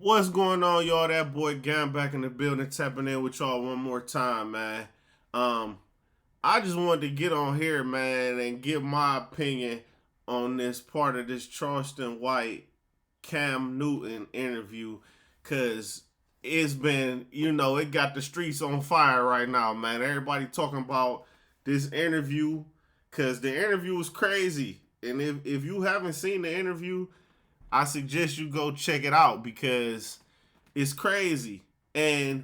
What's going on, y'all? That boy Gam back in the building, tapping in with y'all one more time, man. Um, I just wanted to get on here, man, and give my opinion on this part of this Charleston White Cam Newton interview, cause it's been, it got the streets on fire right now, man. Everybody talking about this interview, cause the interview was crazy, and if you haven't seen the interview, I suggest you go check it out because it's crazy. And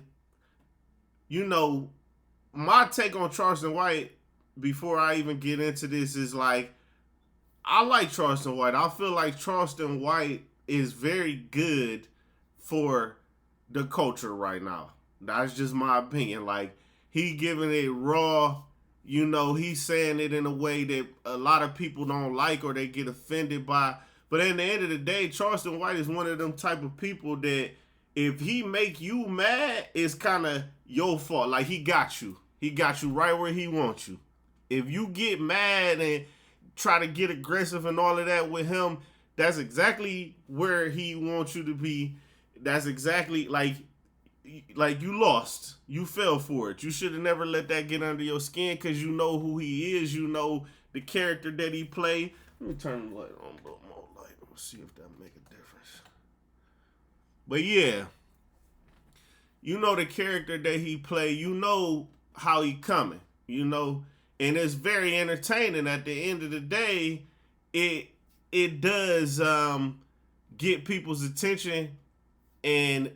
my take on Charleston White before I even get into this is like I like Charleston White. I feel like Charleston White is very good for the culture right now. That's just my opinion. Like he giving it raw, he's saying it in a way that a lot of people don't like or they get offended by. But at the end of the day, Charleston White is one of them type of people that if he make you mad, it's kind of your fault. Like he got you. He got you right where he wants you. If you get mad and try to get aggressive and all of that with him, that's exactly where he wants you to be. That's exactly like you lost. You fell for it. You should have never let that get under your skin because you know who he is. You know the character that he played. Let me turn the light on a little more light. Let's see if that make a difference. But yeah, you know the character that he played. You know how he coming. And it's very entertaining. At the end of the day, it does get people's attention, and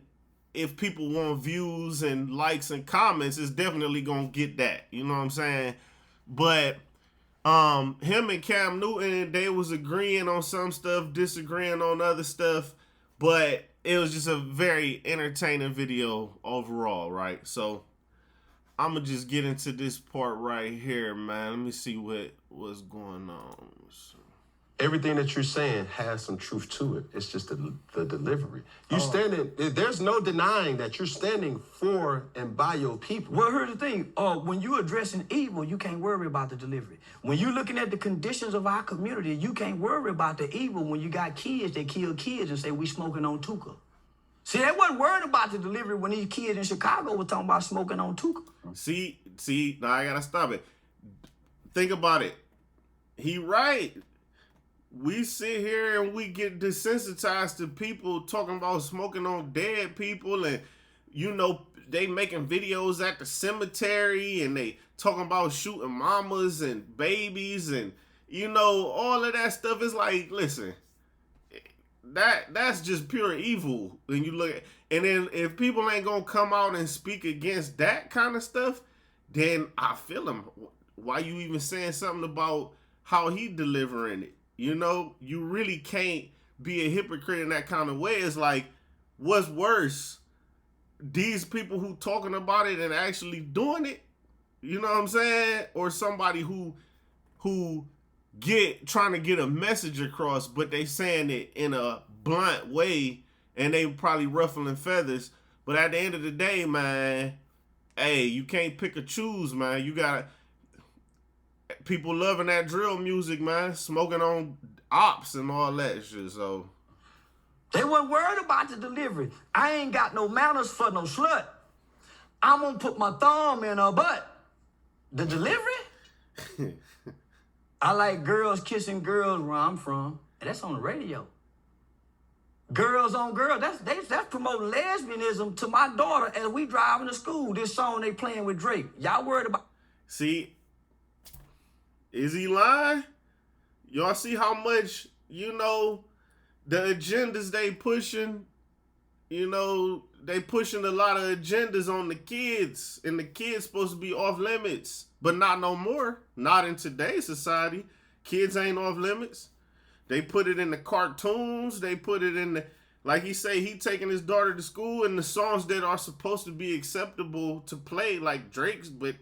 if people want views and likes and comments, it's definitely gonna get that. You know what I'm saying? But him and Cam Newton, they was agreeing on some stuff, disagreeing on other stuff, but it was just a very entertaining video overall, right? So I'm gonna just get into this part right here, man. Let me see what's going on. Everything that you're saying has some truth to it. It's just the delivery. There's no denying that you're standing for and by your people. Well, here's the thing. When you're addressing evil, you can't worry about the delivery. When you're looking at the conditions of our community, you can't worry about the evil when you got kids that kill kids and say we smoking on Tuka. See, they wasn't worried about the delivery when these kids in Chicago were talking about smoking on Tuka. See, now I gotta stop it. Think about it. He right. We sit here and we get desensitized to people talking about smoking on dead people, and they making videos at the cemetery and they talking about shooting mamas and babies and all of that stuff. Is like, listen, that's just pure evil when you look at. And then if people ain't gonna come out and speak against that kind of stuff, then I feel him. Why you even saying something about how he delivering it? You really can't be a hypocrite in that kind of way. It's like, what's worse? These people who talking about it and actually doing it, you know what I'm saying? Or somebody who trying to get a message across, but they saying it in a blunt way and they probably ruffling feathers. But at the end of the day, man, hey, you can't pick or choose, man. You gotta. People loving that drill music, man. Smoking on ops and all that shit, so. They weren't worried about the delivery. I ain't got no manners for no slut. I'm going to put my thumb in her butt. The delivery? I like girls kissing girls where I'm from. And that's on the radio. Girls on girls. That's promoting lesbianism to my daughter as we driving to school. This song they playing with Drake. Y'all worried about... See... Is he lying? Y'all see how much, the agendas they pushing, they pushing a lot of agendas on the kids, and the kids supposed to be off limits, but not no more. Not in today's society. Kids ain't off limits. They put it in the cartoons. They put it in the, like he say, he taking his daughter to school, and the songs that are supposed to be acceptable to play, like Drake's, but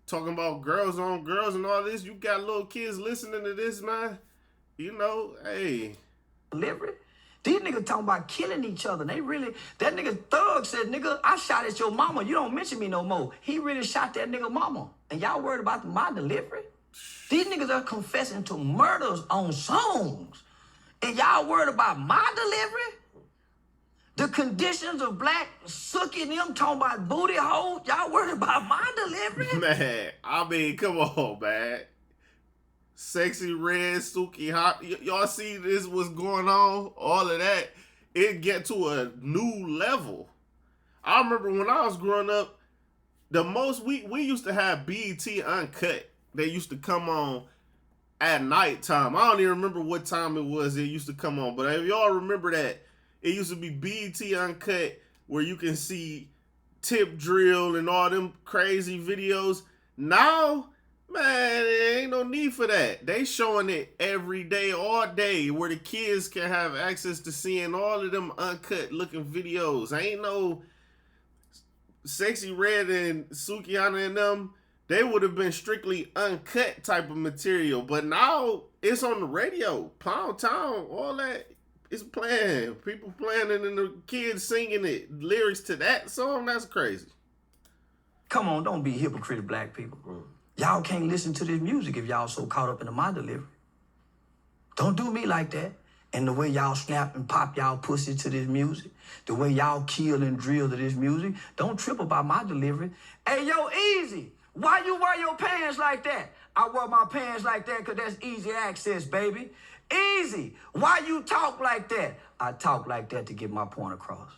talking about girls on girls and all this. You got little kids listening to this, man. Hey. Delivery? These niggas talking about killing each other. That nigga Thug said, nigga, I shot at your mama. You don't mention me no more. He really shot that nigga mama. And y'all worried about my delivery? These niggas are confessing to murders on songs. And y'all worried about my delivery? The conditions of black sucking them talking about booty holes. Y'all worried about my delivery? Man, I mean, come on, man. Sexy Red, Suki Hot. Y'all see this, what's going on? All of that. It get to a new level. I remember when I was growing up, the most we used to have BET Uncut. They used to come on at nighttime. I don't even remember what time it was it used to come on. But if y'all remember that, it used to be BET Uncut where you can see Tip Drill and all them crazy videos. Now, man, there ain't no need for that. They showing it every day, all day, where the kids can have access to seeing all of them uncut looking videos. Ain't no Sexy Red and Sukihana and them. They would have been strictly uncut type of material. But now it's on the radio. Pound Town, all that is playing. People playing it and the kids singing it. Lyrics to that song, that's crazy. Come on, don't be hypocrite, black people. Y'all can't listen to this music if y'all so caught up in my delivery. Don't do me like that. And the way y'all snap and pop y'all pussy to this music, the way y'all kill and drill to this music, don't trip about my delivery. Hey, yo, Easy, why you wear your pants like that? I wear my pants like that because that's easy access, baby. Easy, why you talk like that? I talk like that to get my point across.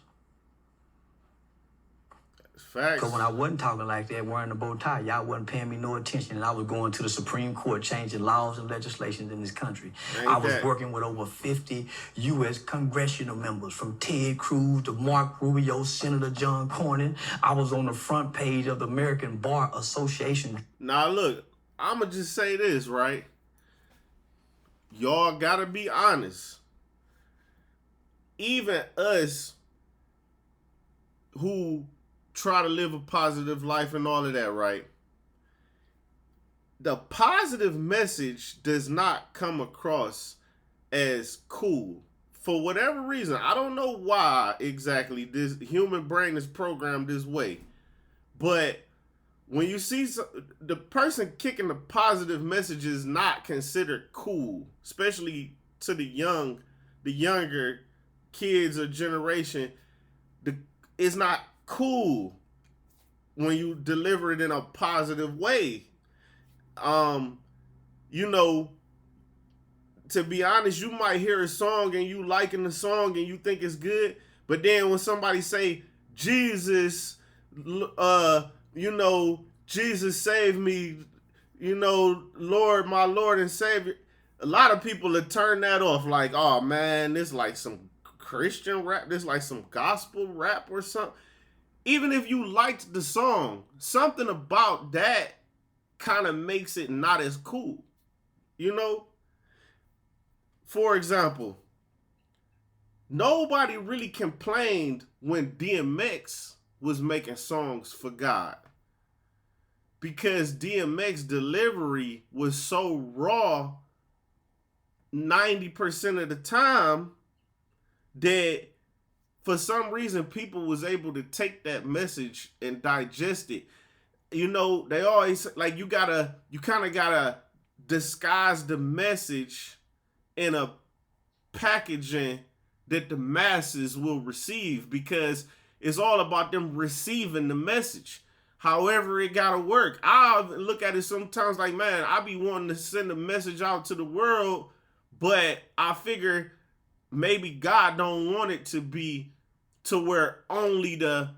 Facts. Because when I wasn't talking like that, wearing a bow tie, y'all wasn't paying me no attention, and I was going to the Supreme Court changing laws and legislation in this country. I was working with over 50 U.S. congressional members, from Ted Cruz to Mark Rubio, Senator John Cornyn. I was on the front page of the American Bar Association. Now, look, I'm going to just say this, right? Y'all got to be honest. Even us who try to live a positive life and all of that, right? The positive message does not come across as cool. For whatever reason, I don't know why exactly this human brain is programmed this way. But when you see the person kicking the positive message is not considered cool, especially to the younger kids or generation, it's not cool when you deliver it in a positive way. You know, to be honest, you might hear a song and you liking the song and you think it's good, but then when somebody say Jesus, you know, Jesus save me, you know, Lord, my Lord and Savior, a lot of people will turn that off like, oh man, this like some Christian rap, this like some gospel rap or something. Even if you liked the song, something about that kind of makes it not as cool, you know? For example, nobody really complained when DMX was making songs for God, because DMX delivery was so raw 90% of the time that for some reason people was able to take that message and digest it. You know, they always like you kind of gotta disguise the message in a packaging that the masses will receive, because it's all about them receiving the message. However it gotta work. I look at it sometimes like, man, I be wanting to send a message out to the world, but I figure maybe God don't want it to be to where only the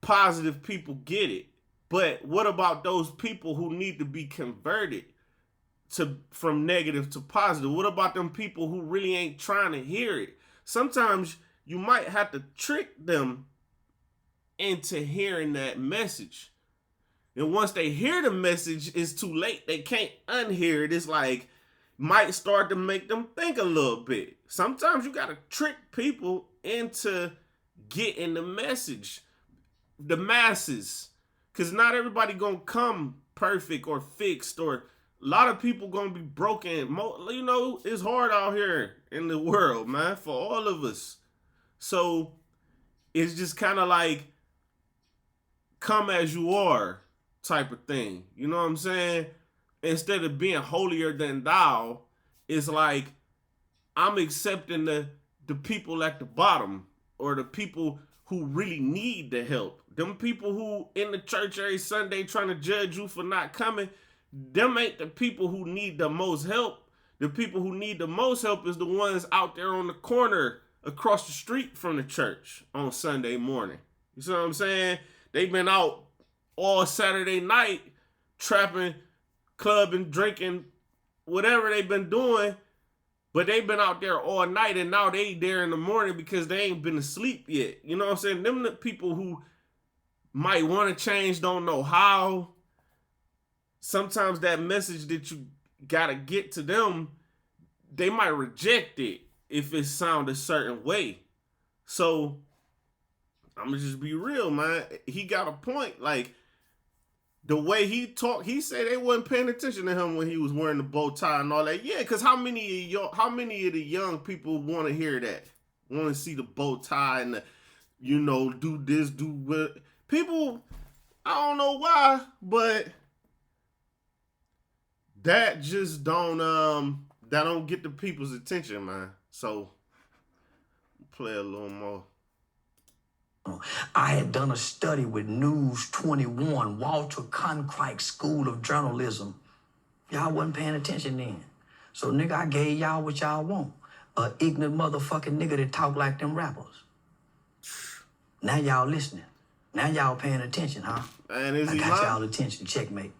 positive people get it. But what about those people who need to be converted from negative to positive? What about them people who really ain't trying to hear it? Sometimes you might have to trick them into hearing that message. And once they hear the message, it's too late. They can't unhear it. It's like, might start to make them think a little bit. Sometimes you got to trick people into getting the message, the masses, because not everybody gonna come perfect or fixed, or a lot of people gonna be broken. You know, it's hard out here in the world, man, for all of us. So it's just kind of like come as you are type of thing. You know what I'm saying? Instead of being holier than thou, it's like I'm accepting the people at the bottom, or the people who really need the help. Them people who in the church every Sunday trying to judge you for not coming, them ain't the people who need the most help. The people who need the most help is the ones out there on the corner across the street from the church on Sunday morning. You see what I'm saying? They've been out all Saturday night trapping, clubbing, drinking, whatever they've been doing, but they've been out there all night and now they there in the morning because they ain't been asleep yet. You know what I'm saying? Them the people who might want to change, don't know how. Sometimes that message that you gotta get to them, they might reject it if it sound a certain way. So I'm gonna just be real, man. He got a point. Like the way he talked, he said they wasn't paying attention to him when he was wearing the bow tie and all that. Yeah, because how many of the young people want to hear that? Want to see the bow tie and the, do this, do what? People, I don't know why, but that just don't get the people's attention, man. So play a little more. I had done a study with News 21, Walter Cronkite School of Journalism. Y'all wasn't paying attention then. So, nigga, I gave y'all what y'all want. A ignorant motherfucking nigga that talk like them rappers. Now y'all listening. Now y'all paying attention, huh? Man, is I he got lying? y'all attention. Checkmate.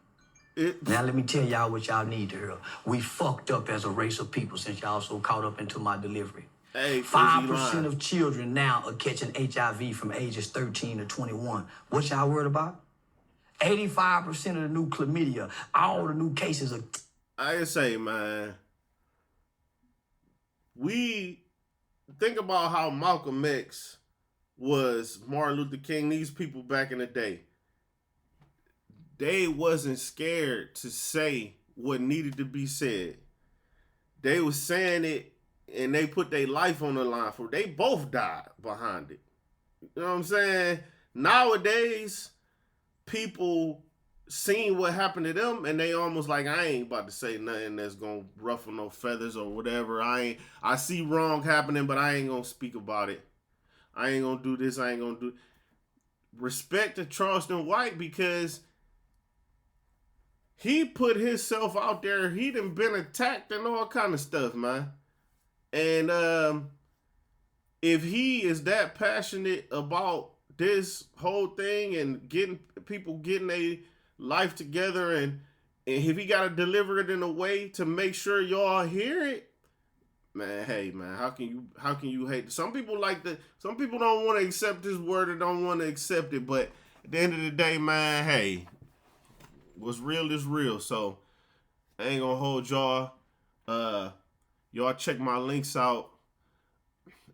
Now let me tell y'all what y'all need to hear. We fucked up as a race of people since y'all so caught up into my delivery. Hey, 5% of children now are catching HIV from ages 13 to 21. What y'all worried about? 85% of the new chlamydia, all the new cases of... I say, man, we think about how Malcolm X was Martin Luther King, these people back in the day. They wasn't scared to say what needed to be said. They was saying it and they put their life on the line for it. They both died behind it. You know what I'm saying? Nowadays, people seen what happened to them and they almost like, I ain't about to say nothing that's gonna ruffle no feathers or whatever. I see wrong happening, but I ain't gonna speak about it. I ain't gonna do this, I ain't gonna do... Respect to Charleston White because he put himself out there. He done been attacked and all kind of stuff, man. And if he is that passionate about this whole thing and getting people getting a life together, and if he got to deliver it in a way to make sure y'all hear it, man, hey, man, how can you hate? Some people don't want to accept this word or don't want to accept it, but at the end of the day, man, hey, what's real is real. So I ain't gonna hold y'all. Y'all check my links out.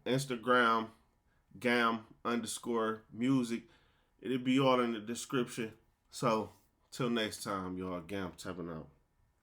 Instagram, gam_music. It'll be all in the description. So till next time, y'all, Gam tapping out.